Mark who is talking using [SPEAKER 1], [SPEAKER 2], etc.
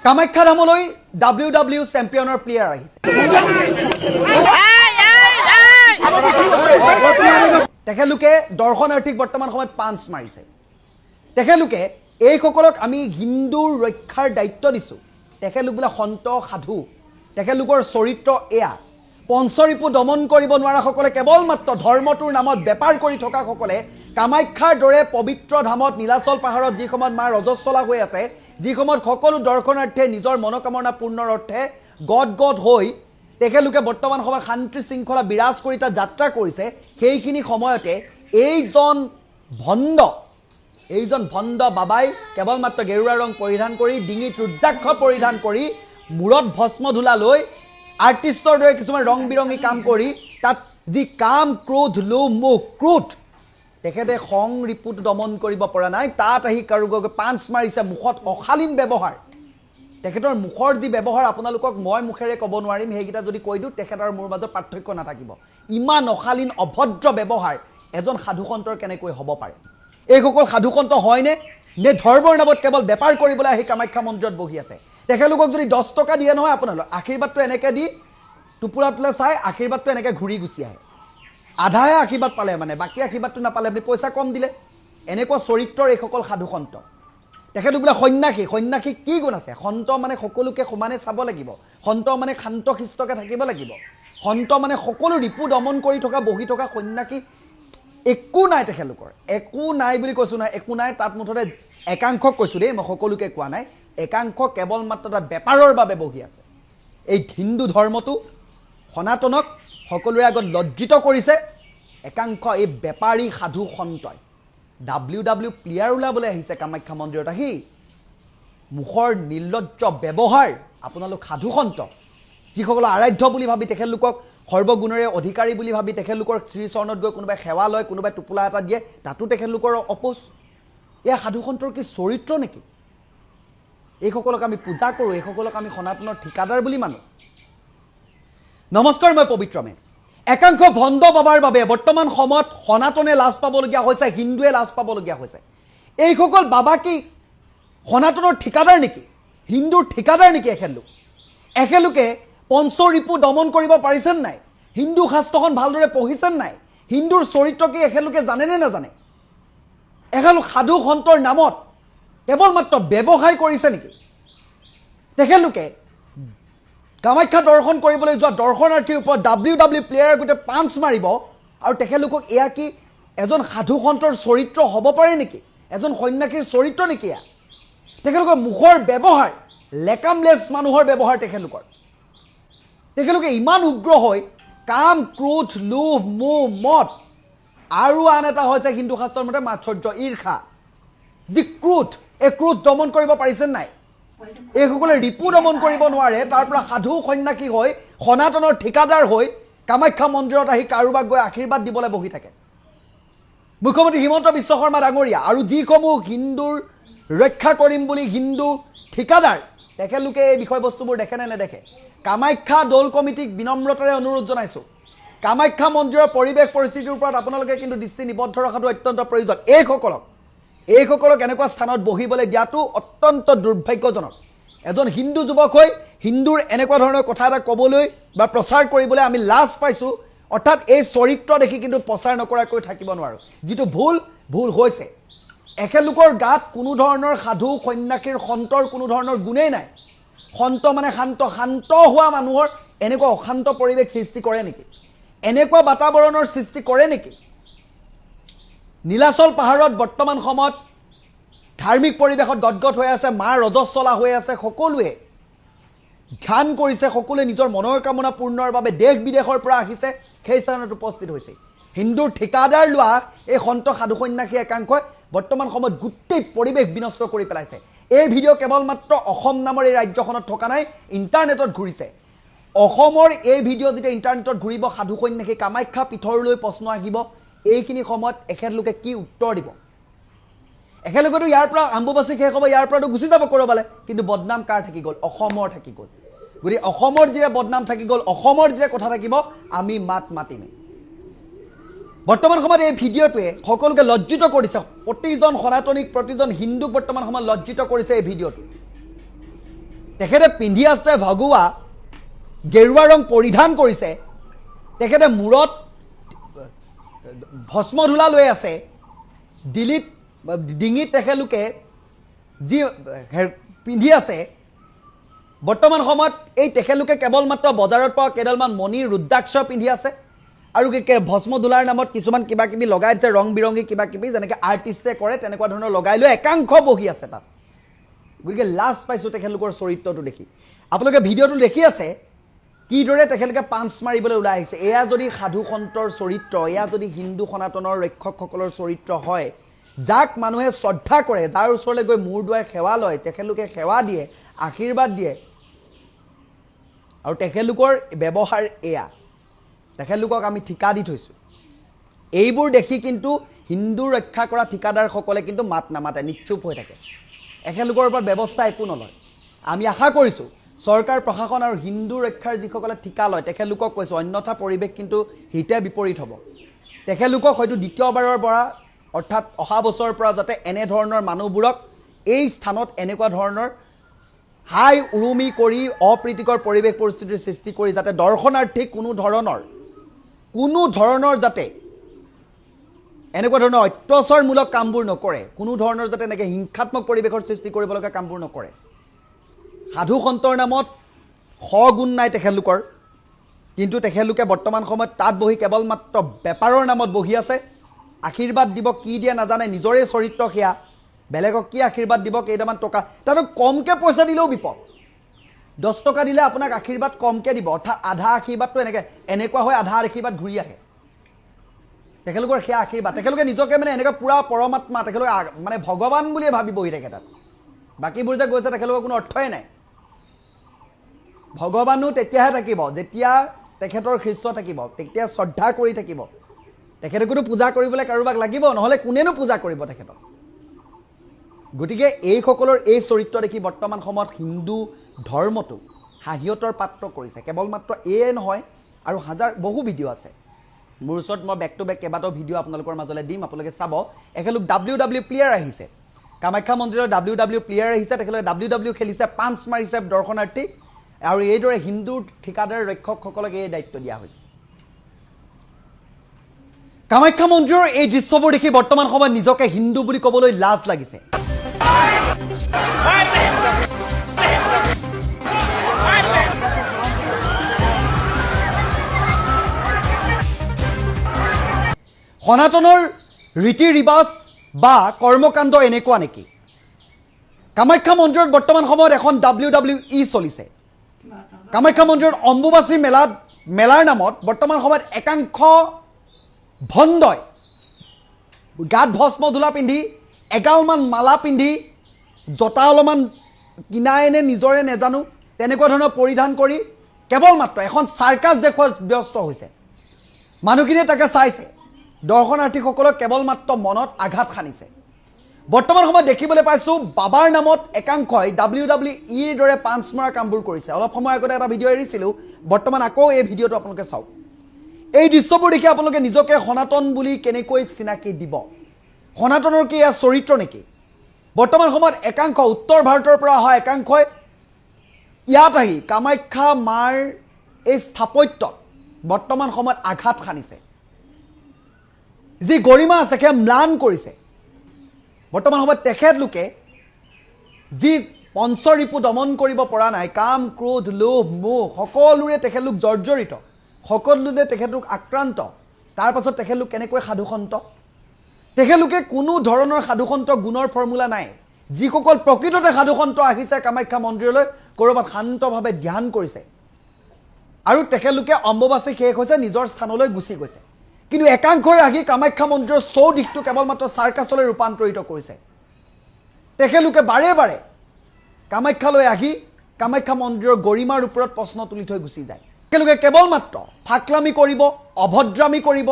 [SPEAKER 1] Kamakhya ধামলৈ WWE চেম্পিয়নৰ player আহিছে তেখেতলোকে দৰ্শনাৰ্থীক বৰ্তমান সময়ত পাঞ্চ মাৰিছে তেখেতলোকে এইসকলক আমি হিন্দুৰ ৰক্ষাৰ দায়িত্ব দিছোঁ তেখেতলোক বোলে সন্ত সাধু তেখেতলোকৰ চৰিত্ৰ এয়া পঞ্চৰিপু দমন কৰিব নোৱাৰাসকলে কেৱল মাত্ৰ ধৰ্মটোৰ নামত বেপাৰ কৰি থকাসকলে কামাখ্যাৰ দৰে পবিত্ৰ ধামত নীলাচল পাহাৰত যি সময়ত মা ৰজস্বলা হৈ আছে যি সময়ত সকলো দৰ্শনাৰ্থীয়ে নিজৰ মনোকামনা পূৰ্ণৰ অৰ্থে গদ হৈ তেখেতলোকে বৰ্তমান সময়ত শান্তি শৃংখলা বিৰাজ কৰি তাত যাত্ৰা কৰিছে সেইখিনি সময়তে এইজন ভণ্ড বাবাই কেৱল মাত্ৰ গেৰুৱা ৰং পৰিধান কৰি ডিঙিত ৰুদ্ৰাক্ষ পৰিধান কৰি মূৰত ভস্ম ধূলা লৈ আৰ্টিষ্টৰ দৰে কিছুমান ৰং বিৰঙী কাম কৰি তাত যি কাম ক্ৰোধ লোভ মোহ ক্ৰোধ তেখেতে খং ৰিপুত দমন কৰিব পৰা নাই তাত আহি কাৰোগৈ পাঞ্চ মাৰিছে মুখত অশালীন ব্যৱহাৰ তেখেতৰ মুখৰ যি ব্যৱহাৰ আপোনালোকক মই মুখেৰে ক'ব নোৱাৰিম সেইকেইটা যদি কৈ দিওঁ তেখেতৰ মোৰ মাজত পাৰ্থক্য নাথাকিব ইমান অশালীন অভদ্ৰ ব্যৱহাৰ এজন সাধুসন্তৰ কেনেকৈ হ'ব পাৰে এইসকল সাধুসন্ত হয়নে নে ধৰ্মৰ নামত কেৱল বেপাৰ কৰিবলৈ আহি কামাখ্যা মন্দিৰত বহি আছে তেখেতলোকক যদি 10 টকা দিয়ে নহয় আপোনালোক আশীৰ্বাদটো এনেকৈ দি টুপুৰাটোলৈ চাই আশীৰ্বাদটো এনেকৈ ঘূৰি গুচি আহে আধাহে আশীৰ্বাদ পালে মানে বাকী আশীৰ্বাদটো নাপালে আপুনি পইচা কম দিলে এনেকুৱা চৰিত্ৰৰ এইসকল সাধুসন্ত তেখেতলোক বোলে সন্ন্যাসী কি গুণ আছে সন্ত মানে সকলোকে সমানে চাব লাগিব সন্ত মানে শান্ত শিষ্টকে থাকিব লাগিব সন্ত মানে সকলো ৰিপু দমন কৰি থকা বহি থকা সন্ন্যাসী একো নাই তেখেতলোকৰ একো নাই বুলি কৈছোঁ নহয় একো নাই তাত মুঠতে একাংশক কৈছোঁ দেই মই সকলোকে কোৱা নাই একাংশ কেৱল মাত্ৰ এটা বেপাৰৰ বাবে বহি আছে এই হিন্দু ধৰ্মটো সনাতনক সকলোৰে আগত লজ্জিত কৰিছে একাংশ এই বেপাৰী সাধু সন্তই WWE প্লেয়াৰ ওলাবলৈ আহিছে কামাখ্যা মন্দিৰত আহি মুখৰ নিৰ্লজ্জ ব্যৱহাৰ আপোনালোক সাধু সন্ত যিসকল আৰাধ্য বুলি ভাবি তেখেতলোকক সৰ্বগুণৰে অধিকাৰী বুলি ভাবি তেখেতলোকৰ শ্ৰীচৰণত গৈ কোনোবাই সেৱা লয় কোনোবাই টোপোলা এটা দিয়ে তাতো তেখেতলোকৰ অপোজ এয়া সাধু সন্তৰ কি চৰিত্ৰ নেকি এইসকলক আমি পূজা কৰোঁ এইসকলক আমি সনাতনৰ ঠিকাদাৰ বুলি মানো নমস্কাৰ মই পবিত্ৰ মেছ একাংশ ভণ্ড বাবাৰ বাবে বৰ্তমান সময়ত সনাতনে লাজ পাবলগীয়া হৈছে হিন্দুৱে লাজ পাবলগীয়া হৈছে এইসকল বাবা কি সনাতনৰ ঠিকাদাৰ নেকি হিন্দুৰ ঠিকাদাৰ নেকি এখেতলোকে পঞ্চৰিপু দমন কৰিব পাৰিছেন নাই হিন্দু শাস্ত্ৰখন ভালদৰে পঢ়িছেন নাই হিন্দুৰ চৰিত্ৰ কি এখেতলোকে জানেনে নাজানে এখেতলোক সাধু সন্তৰ নামত কেৱল মাত্ৰ ব্যৱসায় কৰিছে নেকি তেখেতলোকে কামাখ্যা দৰ্শন কৰিবলৈ যোৱা দৰ্শনাৰ্থীৰ ওপৰত WWE প্লেয়াৰ গোটেই পাঞ্চ মাৰিব আৰু তেখেতলোকক এয়া কি এজন সাধু সন্তৰ চৰিত্ৰ হ'ব পাৰে নেকি এজন সন্ন্যাসীৰ চৰিত্ৰ নেকি এয়া তেখেতলোকৰ মুখৰ ব্যৱহাৰ লেকামলেছ মানুহৰ ব্যৱহাৰ তেখেতলোকে ইমান উগ্ৰ হৈ কাম ক্ৰোধ লোভ মোহ মদ আৰু আন এটা হৈছে হিন্দু শাস্ত্ৰৰ মতে মাৎসৰ্য ঈৰ্ষা যি ক্ৰোধ এই ক্ৰোধ দমন কৰিব পাৰিছে নাই এইসকলে ৰিপু দমন কৰিব নোৱাৰে তাৰ পৰা সাধু সন্ন্যাসী হৈ সনাতনৰ ঠিকাদাৰ হৈ কামাখ্যা মন্দিৰত আহি কাৰোবাক গৈ আশীৰ্বাদ দিবলৈ বহি থাকে মুখ্যমন্ত্ৰী হিমন্ত বিশ্ব শৰ্মা ডাঙৰীয়া আৰু যিসমূহ হিন্দুৰ ৰক্ষা কৰিম বুলি হিন্দু ঠিকাদাৰ তেখেতলোকে এই বিষয়বস্তুবোৰ দেখে নে নেদেখে কামাখ্যা দৌল কমিটিক বিনম্ৰতাৰে অনুৰোধ জনাইছোঁ কামাখ্যা মন্দিৰৰ পৰিৱেশ পৰিস্থিতিৰ ওপৰত আপোনালোকে কিন্তু দৃষ্টি নিবদ্ধ ৰখাটো অত্যন্ত প্ৰয়োজন এইসকলক এনেকুৱা স্থানত বহিবলৈ দিয়াটো অত্যন্ত দুৰ্ভাগ্যজনক এজন হিন্দু যুৱক হৈ হিন্দুৰ এনেকুৱা ধৰণৰ কথা এটা ক'বলৈ বা প্ৰচাৰ কৰিবলৈ আমি লাজ পাইছোঁ অৰ্থাৎ এই চৰিত্ৰ দেখি কিন্তু প্ৰচাৰ নকৰাকৈ থাকিব নোৱাৰোঁ যিটো ভুল হৈছে এখেতলোকৰ গাত কোনো ধৰণৰ সাধু সন্ন্যাসীৰ সন্তৰ কোনো ধৰণৰ গুণেই নাই সন্ত মানে শান্ত হোৱা মানুহৰ এনেকুৱা অশান্ত পৰিৱেশ সৃষ্টি কৰে নেকি এনেকুৱা বাতাবৰণৰ সৃষ্টি কৰে নেকি নীলাচল পাহাৰত বৰ্তমান সময়ত ধাৰ্মিক পৰিৱেশত গদগদ হৈ আছে মা ৰজস্বলা হৈ আছে সকলোৱে ধ্যান কৰিছে সকলোৱে নিজৰ মনৰ কামনা পূৰ্ণৰ বাবে দেশ বিদেশৰ পৰা আহিছে সেই স্থানত উপস্থিত হৈছে হিন্দুৰ ঠিকাদাৰ লোৱা এই সন্ত সাধু সন্ন্যাসী একাংশই বৰ্তমান সময়ত গোটেই পৰিৱেশ বিনষ্ট কৰি পেলাইছে এই ভিডিঅ' কেৱল মাত্ৰ অসম নামৰ এই ৰাজ্যখনত থকা নাই ইণ্টাৰনেটত ঘূৰিছে অসমৰ এই ভিডিঅ' যেতিয়া ইণ্টাৰনেটত ঘূৰিব সাধু সন্ন্যাসী কামাখ্যা পীঠৰলৈ প্ৰশ্ন আহিব এইখিনি সময়ত এখেতলোকে কি উত্তৰ দিব এখেতলোকেতো ইয়াৰ পৰা আম্বুবাচী শেষ হ'ব ইয়াৰ পৰাতো গুচি যাব ক'ৰবালে কিন্তু বদনাম কাৰ থাকি গ'ল অসমৰ থাকি গ'ল গতিকে অসমৰ যেতিয়া বদনাম থাকি গ'ল অসমৰ যেতিয়া কথা থাকিব আমি মাতিমেই বৰ্তমান সময়ত এই ভিডিঅ'টোৱে সকলোকে লজ্জিত কৰিছে প্ৰতিজন সনাতনীক প্ৰতিজন হিন্দুক বৰ্তমান সময়ত লজ্জিত কৰিছে এই ভিডিঅ'টো তেখেতে পিন্ধি আছে ভগৱা গেৰুৱা ৰং পৰিধান কৰিছে তেখেতে মূৰত ভস্ম ধূলা লৈ আছে ডিঙিত তেখেতলোকে যি পিন্ধি আছে বৰ্তমান সময়ত এই তেখেতলোকে কেৱল মাত্ৰ বজাৰত পোৱা কেইডালমান মণি ৰুদ্ৰাক্ষ পিন্ধি আছে আৰু ভস্ম ধূলাৰ নামত কিছুমান কিবা কিবি লগাই দিছে ৰং বিৰংগী কিবা কিবি যেনেকৈ আৰ্টিষ্টে কৰে তেনেকুৱা ধৰণৰ লগাই লৈ একাংশ বহি আছে তাত গতিকে লাজ পাইছোঁ তেখেতলোকৰ চৰিত্ৰটো দেখি আপোনালোকে ভিডিঅ'টো দেখি আছে কিদৰে তেখেতলোকে পাঞ্চ মাৰিবলৈ ওলাই আহিছে এয়া যদি সাধু সন্তৰ চৰিত্ৰ এয়া যদি হিন্দু সনাতনৰ ৰক্ষকসকলৰ চৰিত্ৰ হয় যাক মানুহে শ্ৰদ্ধা কৰে যাৰ ওচৰলৈ গৈ মূৰ দুৱাই সেৱা লয় তেখেতলোকে সেৱা দিয়ে আশীৰ্বাদ দিয়ে আৰু তেখেতলোকৰ ব্যৱহাৰ এয়া তেখেতলোকক আমি ঠিকা দি থৈছোঁ এইবোৰ দেখি কিন্তু হিন্দু ৰক্ষা কৰা ঠিকাদাৰসকলে কিন্তু মাত নামাতে নিশ্চুপ হৈ থাকে এখেতলোকৰ ওপৰত ব্যৱস্থা একো নলয় আমি আশা কৰিছোঁ চৰকাৰ প্ৰশাসন আৰু হিন্দু ৰক্ষাৰ যিসকলে ঠিকা লয় তেখেতলোকক কৈছোঁ অন্যথা পৰিৱেশ কিন্তু হিতে বিপৰীত হ'ব তেখেতলোকক হয়তো দ্বিতীয়বাৰৰ পৰা অৰ্থাৎ অহা বছৰৰ পৰা যাতে এনেধৰণৰ মানুহবোৰক এই স্থানত এনেকুৱা ধৰণৰ হাই উৰুমি কৰি অপ্ৰীতিকৰ পৰিৱেশ পৰিস্থিতিৰ সৃষ্টি কৰি যাতে দৰ্শনাৰ্থীক কোনো ধৰণৰ যাতে এনেকুৱা ধৰণৰ অত্যাচাৰমূলক কামবোৰ নকৰে কোনো ধৰণৰ যাতে এনেকৈ হিংসাত্মক পৰিৱেশৰ সৃষ্টি কৰিব লগা কামবোৰ নকৰে সাধু সন্তৰ নামত সগুণ নাই তেখেতলোকৰ কিন্তু তেখেতলোকে বৰ্তমান সময়ত তাত বহি কেৱল মাত্ৰ বেপাৰৰ নামত বহি আছে আশীৰ্বাদ দিব কি দিয়ে নাজানে নিজৰে চৰিত্ৰ সেয়া বেলেগক কি আশীৰ্বাদ দিব কেইটামান টকা তাতো কমকৈ পইচা দিলেও বিপদ 10 টকা দিলে আপোনাক আশীৰ্বাদ কমকৈ দিব অৰ্থাৎ আধা আশীৰ্বাদটো এনেকুৱা হয় আধা আশীৰ্বাদ ঘূৰি আহে তেখেতলোকৰ সেয়া আশীৰ্বাদ তেখেতলোকে নিজকে মানে এনেকুৱা পূৰা পৰমাত্মা তেখেতলোকে মানে ভগৱান বুলিয়ে ভাবি বহি থাকে তাত বাকীবোৰ যে গৈছে তেখেতলোকৰ কোনো অৰ্থই নাই ভগৱানো তেতিয়াহে থাকিব যেতিয়া তেখেতৰ খ্ৰীষ্ট থাকিব তেতিয়া শ্ৰদ্ধা কৰি থাকিব তেখেতকোতো পূজা কৰিবলৈ কাৰোবাক লাগিব নহ'লে কোনেনো পূজা কৰিব তেখেতক গতিকে এইসকলৰ এই চৰিত্ৰ দেখি বৰ্তমান সময়ত হিন্দু ধৰ্মটো হাঁহিয়তৰ পাত্ৰ কৰিছে কেৱল মাত্ৰ এয়ে নহয় আৰু বহু ভিডিঅ' আছে মোৰ ওচৰত মই বেক টু বেক কেইবাটাও ভিডিঅ' আপোনালোকৰ মাজলৈ দিম আপোনালোকে চাব একেলোক WWE প্লেয়াৰ আহিছে কামাখ্যা মন্দিৰৰ WWE প্লেয়াৰ আহিছে তেখেতলোকে WWE খেলিছে পাঞ্চ মাৰিছে দৰ্শনাৰ্থী আৰু এইদৰে হিন্দু ঠিকাদাৰ ৰক্ষকসকলক এই দায়িত্ব দিয়া হৈছে কামাখ্যা মন্দিৰৰ এই দৃশ্যবোৰ দেখি বৰ্তমান সময়ত নিজকে হিন্দু বুলি ক'বলৈ লাজ লাগিছে সনাতনৰ ৰীতি ৰিবাজ বা কৰ্মকাণ্ড এনেকুৱা নেকি কামাখ্যা মন্দিৰত বৰ্তমান সময়ত এখন WWE চলিছে কামাখ্যা মন্দিৰত অম্বুবাচী মেলাৰ নামত বৰ্তমান সময়ত একাংশ ভণ্ডই গাত ভস্ম ধূলা পিন্ধি এগালমান মালা পিন্ধি জোতা অলপমান কিনাইনে নিজৰে নেজানো তেনেকুৱা ধৰণৰ পৰিধান কৰি কেৱল মাত্ৰ এখন চাৰ্কাছ দেখুৱাৰ ব্যস্ত হৈছে মানুহখিনিয়ে তাকে চাইছে দৰ্শনাৰ্থীসকলক কেৱল মাত্ৰ মনত আঘাত সানিছে বৰ্তমান সময়ত দেখিবলৈ পাইছোঁ বাবাৰ নামত একাংশই WWEৰ দৰে পাঞ্চ মৰা কামবোৰ কৰিছে অলপ সময় আগতে এটা ভিডিঅ' এৰিছিলোঁ বৰ্তমান আকৌ এই ভিডিঅ'টো আপোনালোকে চাওক এই দৃশ্যবোৰ দেখি আপোনালোকে নিজকে সনাতন বুলি কেনেকৈ চিনাকি দিব সনাতনৰ কি এয়া চৰিত্ৰ নেকি বৰ্তমান সময়ত একাংশ উত্তৰ ভাৰতৰ পৰা অহা একাংশই ইয়াত আহি কামাখ্যা মাৰ এই স্থাপত্যত বৰ্তমান সময়ত আঘাত সানিছে যি গৰিমা আছে সেয়া ম্লান কৰিছে বৰ্তমান সময়ত তেখেতলোকে যি পঞ্চৰিপু দমন কৰিব পৰা নাই কাম ক্ৰোধ লোভ মোহ সকলোৰে তেখেতলোক জৰ্জৰিত সকলোৰে তেখেতলোক আক্ৰান্ত তাৰ পাছত তেখেতলোক কেনেকৈ সাধুসন্ত তেখেতলোকে কোনো ধৰণৰ সাধুসন্ত গুণৰ ফৰ্মুলা নাই যিসকল প্ৰকৃততে সাধুসন্ত আহিছে কামাখ্যা মন্দিৰলৈ ক'ৰবাত শান্তভাৱে ধ্যান কৰিছে আৰু তেখেতলোকে অম্বুবাচী শেষ হৈছে নিজৰ স্থানলৈ গুচি গৈছে কিন্তু একাংশই আহি কামাখ্যা মন্দিৰৰ চৌদিশটো কেৱল মাত্ৰ চাৰ্কাছলৈ ৰূপান্তৰিত কৰিছে তেখেতলোকে বাৰে বাৰে কামাখ্যালৈ আহি কামাখ্যা মন্দিৰৰ গৰিমাৰ ওপৰত প্ৰশ্ন তুলি থৈ গুচি যায় তেখেতলোকে কেৱল মাত্ৰ ফাকলামি কৰিব অভদ্ৰামি কৰিব